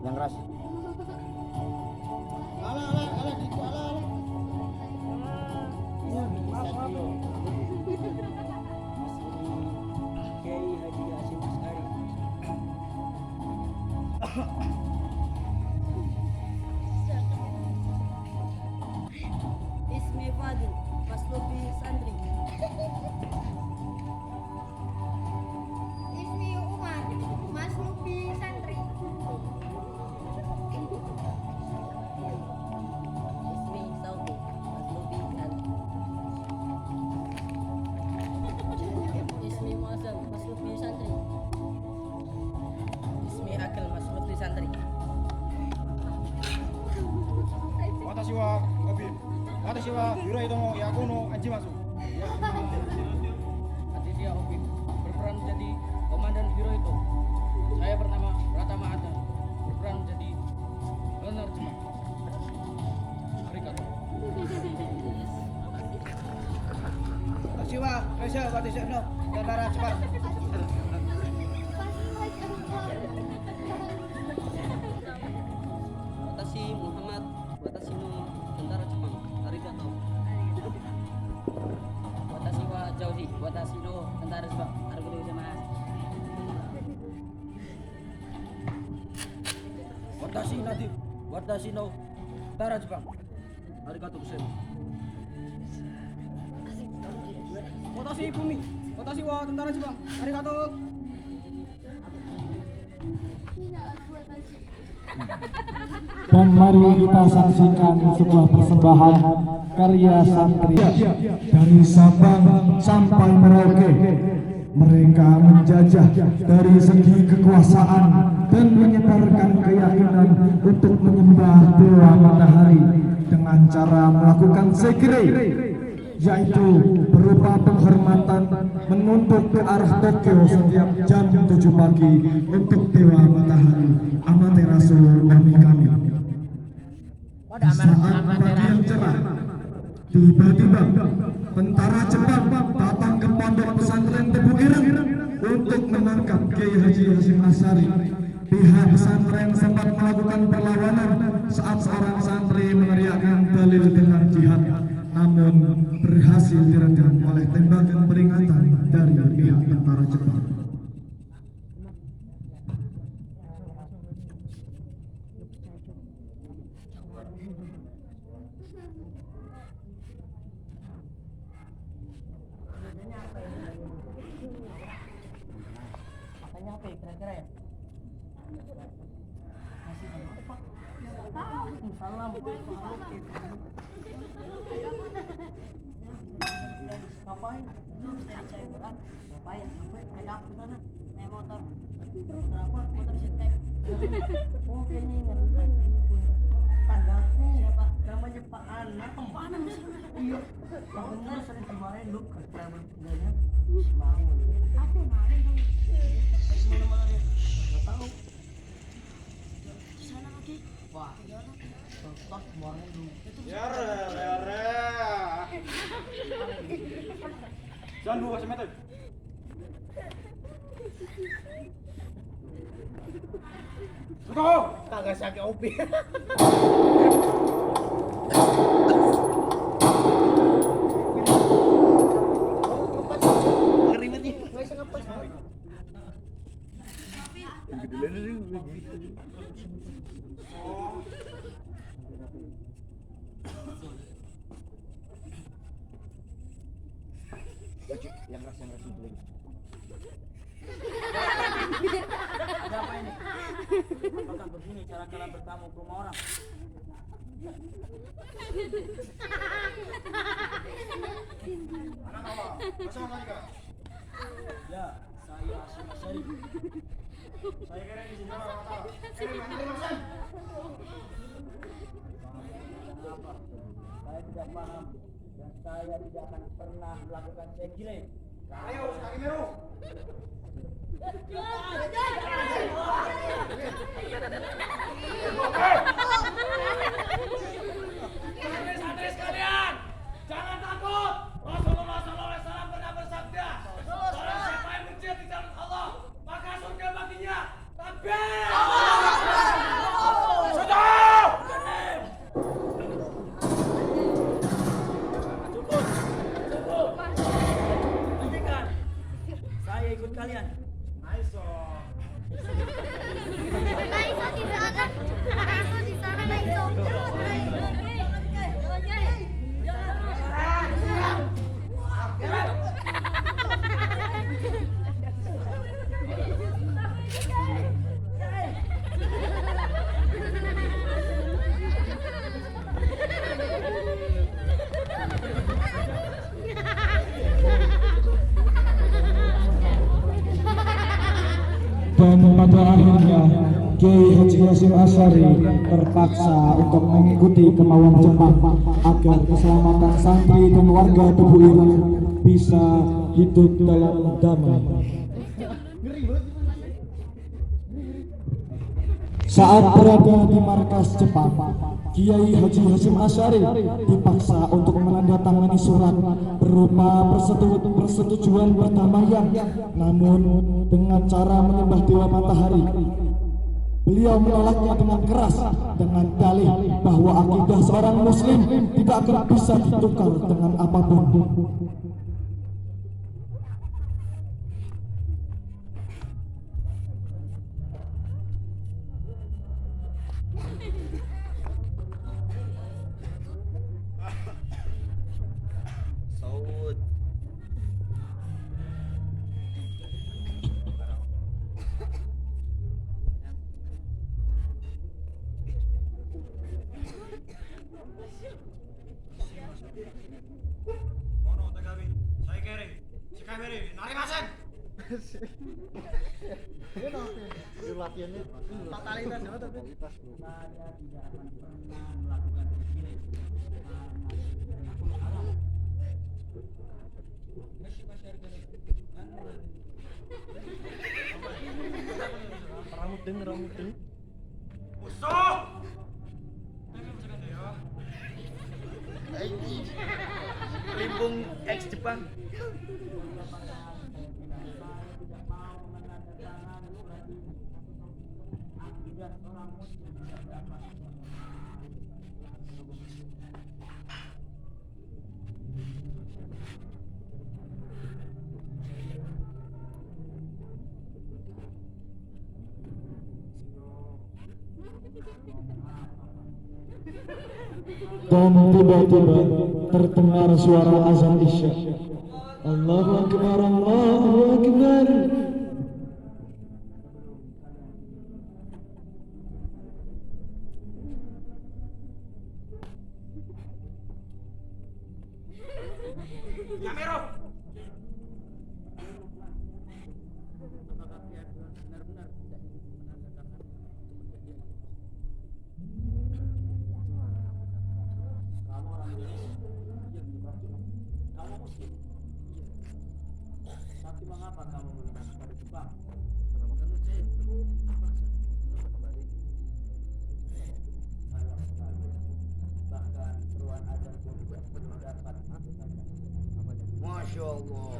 yang keras. Alah gitu alah. Kiai Haji Hasyim Asy'ari. Ismi Fadil, Maslubi Santri. Ismi Umar, Maslubi Santri. Ismi Saufi, Maslubi Santri. Ismi Muazzam, Maslubi Santri. Ismi Akil Maslubi Santri. Watashi wa Obi. Watashi wa Hirai Tomo Yakuno Anjimasu. Aditya Obi berperan menjadi komandan biro itu. Saya bernama Pratama Atta, berperan menjadi owner Jepang. Arigato. Watashi wa Reza Watashi no Tentara Jepang. Watashi Muhammad Watashi no tentara Jepang. Arigato. Watashi wa Jauhi Watashi no tentara Jepang. Arigato gozaimasu. Watashi Nadif Watashi no tentara Jepang. Arigato gozaimasu. Watashi Bumi Watashi wa tentara Jepang. Arigato. Dan mari kita saksikan sebuah persembahan karya santri dari Sabang sampai Merauke. Mereka menjajah dari segi kekuasaan dan menyebarkan keyakinan untuk menyembah Dewa Matahari dengan cara melakukan sekre, yaitu berupa penghormatan menuntut ke arah Tokyo setiap jam 7 pagi untuk Dewa Matahari Amaterasu Kami. Di saat pagi yang cerah, tiba-tiba tentara Jepang datang ke pondok pesantren Tebu Ireng untuk menangkap Kiai Haji Hasyim Asy'ari. Pihak pesantren sempat melakukan perlawanan saat seorang santri meneriakkan dalil dengan jihad, namun berhasil diredam oleh tembakan peringatan dari pihak tentara Jepang. Makanya apa ya kira-kira ya? Masih apa Pak? Salam. Ngapain? Dari cewek berat. Ngapain? Naik apa di sana? Naik motor. Kenapa? Motor setek. Oh kayaknya ingat tanggaku. Siapa? Namanya Pak Anak. Pak Anak masih ingat? Iya. Yang benar sering kemarin lu ke travel pingganya. Mau. Aku kemarin tuh. Gimana motornya? Nggak tahu. Di sana lagi. Wah. Tos kemarin lu. Ya re. Jangan 2 meter. Suko! Kagak sakit opi. Ngerimetnya. Nggak bisa ngepas. Yang keras dulu. Ada apa ini? Apakah begini cara kalian bertamu ke rumah orang? Anak apa? Masuk Kak. Ya, saya Hasyim Asy'ari. Saya kira di sini orang tahu. Masan. Kenapa? Saya tidak paham dan saya tidak akan pernah melakukan sekre. Ayo, kaki meru. Santri sekalian, jangan takut. Rasulullah SAW pernah bersabda, barang siapa yang berjihad di jalan Allah, maka surga baginya. Takbir! Haji Hasyim Asy'ari terpaksa untuk mengikuti kemauan Jepang agar keselamatan santri dan warga Tubuh Ireng bisa hidup dalam damai. Saat berada di markas Jepang, Kiai Haji Hasyim Asy'ari dipaksa untuk menandatangani surat berupa persetujuan perdamaian, namun dengan cara menyembah dewa matahari. Beliau menolaknya dengan keras dengan dalih bahwa akidah seorang muslim tidak akan bisa ditukar dengan apapun. Mono Tagawi, saya kere, si kamera, nari masan. Fatalitas ya tapi. Rambut. Musuh. Limbung ex Jepang. Dan tiba-tiba terdengar suara azan Isya. Allahu Akbar, Allahu Akbar. Kamera. Masya Allah.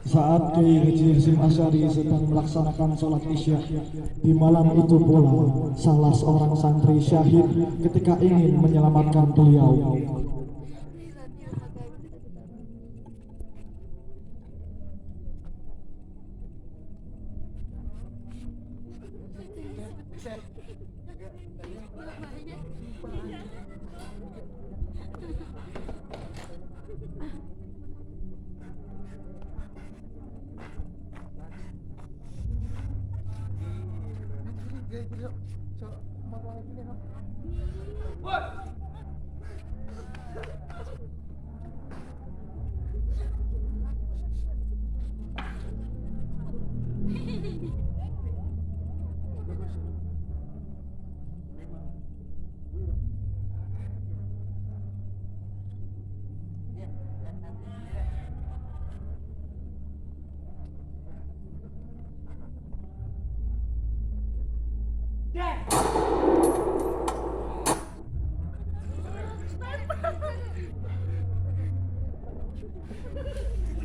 Saat Kiai Haji Hasyim Asy'ari sedang melaksanakan sholat Isya, di malam itu pula salah seorang santri syahid ketika ingin menyelamatkan beliau.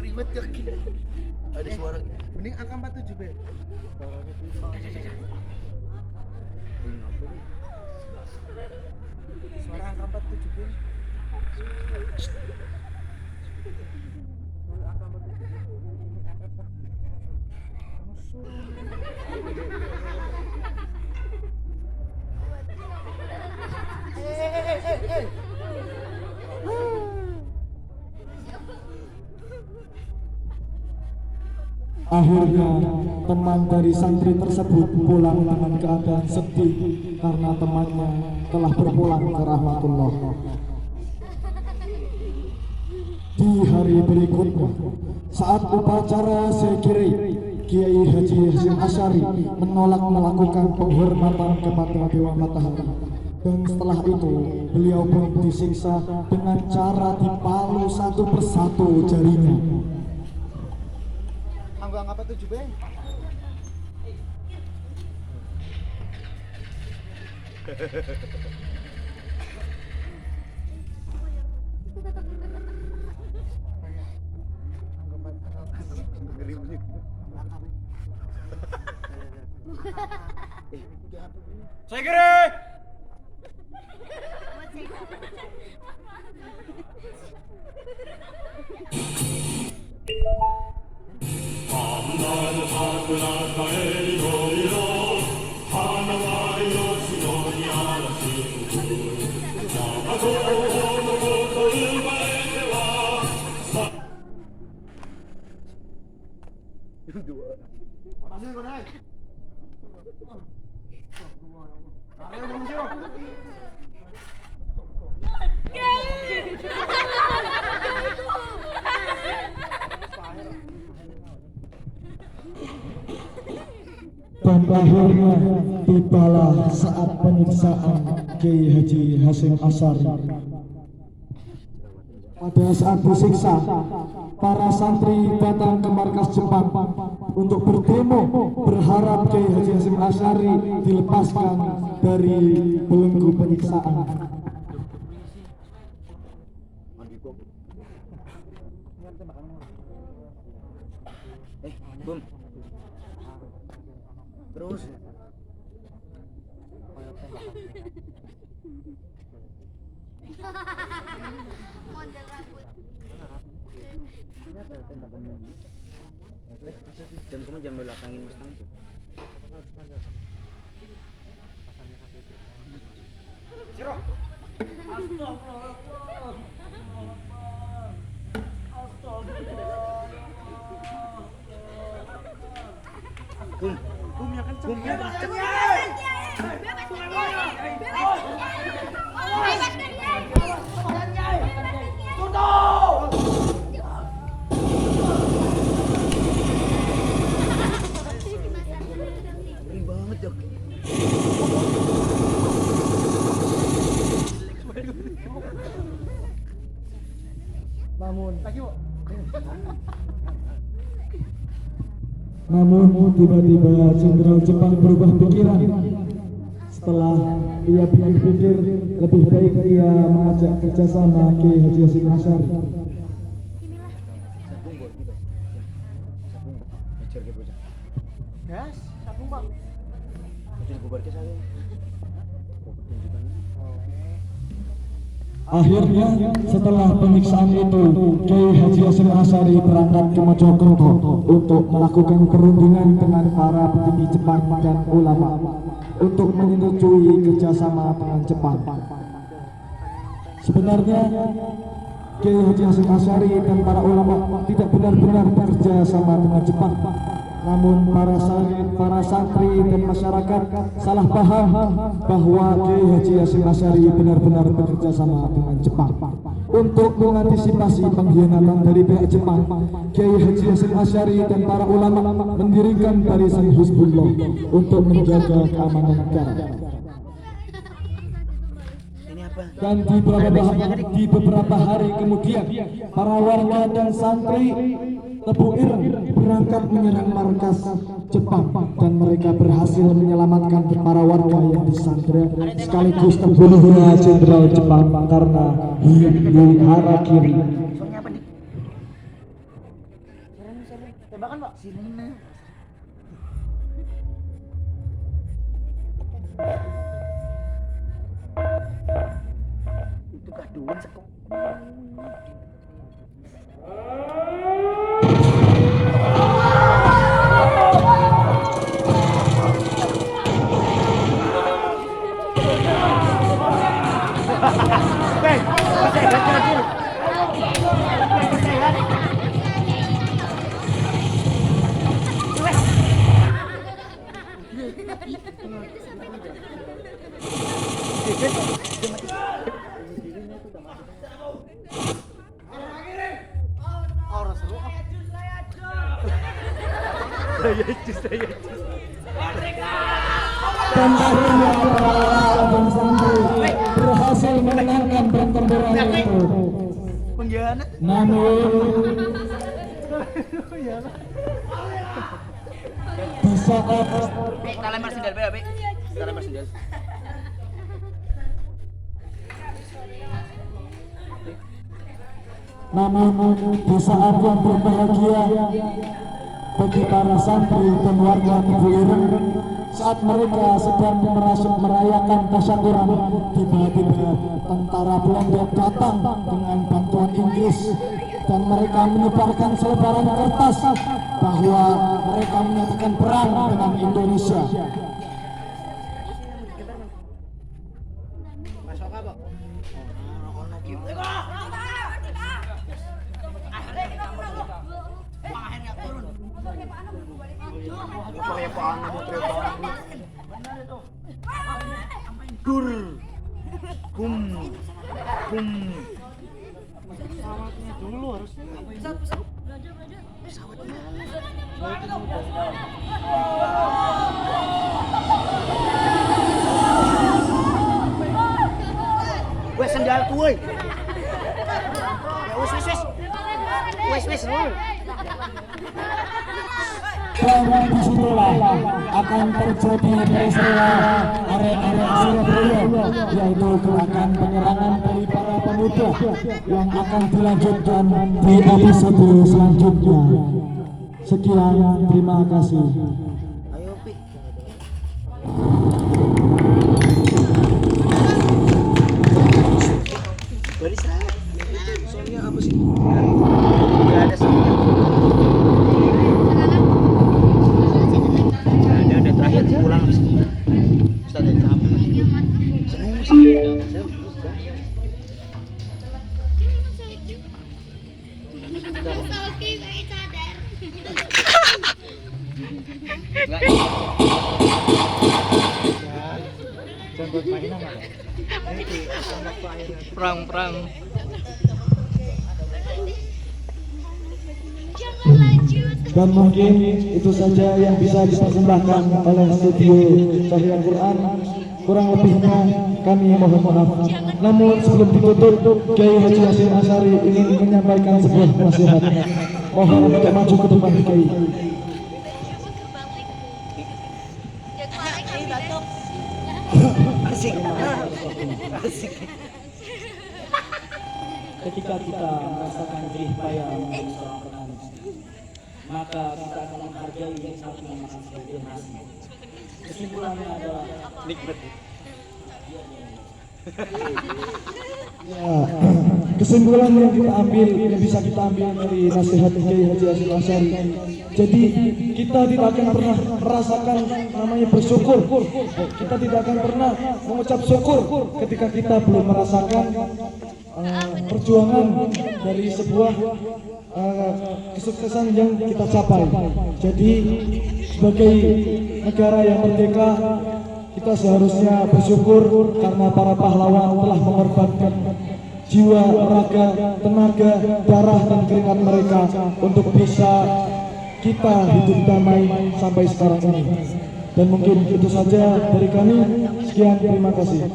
Ribet kaki. Ada suara. Mending angka 47 be. Suara angka 47 be. Akhirnya teman dari santri tersebut pulang dengan keadaan sedih karena temannya telah berpulang ke rahmatullah. Di hari berikutnya, saat upacara sekiri, Kiai Haji Hasyim Asy'ari menolak melakukan penghormatan kepada Dewa Matahari. Dan setelah itu, beliau pun disiksa dengan cara dipalu satu persatu jarinya. Anggo apa tuh Jubeng? Saya kira Dan akhirnya tibalah saat penyiksaan Kiai Haji Hasyim Asy'ari. Pada saat disiksa, para santri datang ke markas Jepang untuk berdemo berharap Kiai Haji Hasyim Asy'ari dilepaskan dari belenggu penyiksaan. Bum. Terus Model rambut. jam kamu jam belakangin Mustang tuh. Siro. Bum yang kenceng. Ngeri banget, Jok. Namun tiba-tiba Jenderal Jepang berubah pikiran. Setelah ia pikir-pikir, lebih baik ia mengajak kerjasama Kiai Haji Hasyim Asy'ari. Sabung buat kita. Sabung. Ngejar ke bocah. Gas, sabung Bang. Jadi bubar ke saya. Oh, tunjukkan. Akhirnya setelah penyiksaan itu, Kiai Haji Hasyim Asy'ari berangkat ke Mojokerto untuk melakukan perundingan dengan para petinggi Jepang dan ulama untuk menyetujui kerjasama dengan Jepang. Sebenarnya Kiai Haji Hasyim Asy'ari dan para ulama tidak benar-benar bekerja sama dengan Jepang. Namun para santri dan masyarakat salah paham bahwa Kiai Haji Hasyim Asy'ari benar-benar bekerja sama dengan Jepang. Untuk mengantisipasi pengkhianatan dari pihak Jepang, Kiai Haji Hasyim Asy'ari dan para ulama mendirikan barisan Hizbullah untuk menjaga keamanan negara. Ini apa? Dan di beberapa hari kemudian, para warga dan santri Tebu Ireng berangkat menyerang markas Jepang dan mereka berhasil menyelamatkan para warga yang disandra sekaligus terbunuhnya Jenderal Jepang karena harakiri. Soalnya apa, Dik? Tembakan, Pak. Sirena. Itu kaduan sekok. Tentunya para dan santri berhasil menenangkan pertempuran itu. Pengkhianat. Namun di saat Kita lempar sendal, Be. Kita lempar sendal. di saat yang berbahagia bagi para santri dan warga Tebu Ireng, saat mereka sedang merayakan tasyakuran, tiba-tiba tentara Belanda datang dengan bantuan Inggris dan mereka menyebarkan selebaran kertas bahwa mereka menyatakan perang dengan Indonesia. Wes sendalku woi. Wes. Dan disitulah akan terjadi peristiwa area Surabaya, yaitu gerakan penyerangan dari para pemuda yang akan dilanjutkan di episode selanjutnya. Sekian, terima kasih. Ayo, Pi. Barista. Soalnya apa sih? Enggak ada sih. Udah terakhir pulang habis ini. Ustaz ada capek. Perang. Dan mungkin itu saja yang bisa dipersembahkan oleh studio Cahaya Al-Quran. Kurang lebihnya kami mohon maaf. Namun sebelum ditutup, Kiai Haji Hasyim Asy'ari ingin menyampaikan sebuah nasihat. Mohon untuk maju ke depan, Kiai. Asik. Ketika kita merasakan jerih payah menjadi seorang petani, maka kita akan menghargai yang satu memakan sebagian hasil. Kesimpulannya adalah nikmat. Ya, kesimpulan yang kita ambil, yang bisa kita ambil dari nasihat Kiai Haji Hasyim Asy'ari. Jadi kita tidak akan pernah merasakan namanya bersyukur. Kita tidak akan pernah mengucap syukur ketika kita belum merasakan perjuangan dari sebuah kesuksesan yang kita capai. Jadi sebagai negara yang merdeka, kita seharusnya bersyukur karena para pahlawan telah mengorbankan jiwa, raga, tenaga, darah dan keringat mereka untuk bisa kita hidup damai sampai sekarang ini. Dan mungkin itu saja dari kami. Sekian, terima kasih.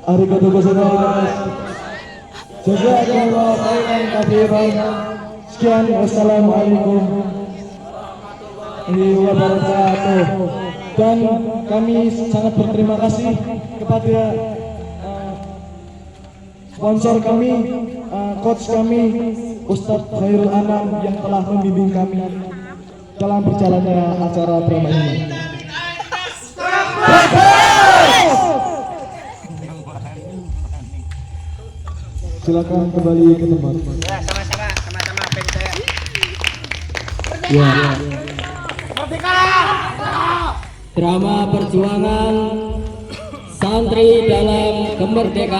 Arigatou gozaimasu. Jazakallahu khairan katsiran. Sekian, wassalamualaikum warahmatullahi wabarakatuh. Dan kami sangat berterima kasih kepada sponsor kami, coach kami, Ustadz Khairul Anam yang telah membimbing kami dalam berjalannya acara drama ini. Silakan kembali ke tempat. Ya, sama-sama fans saya. Ya. Drama perjuangan santri dalam kemerdekaan.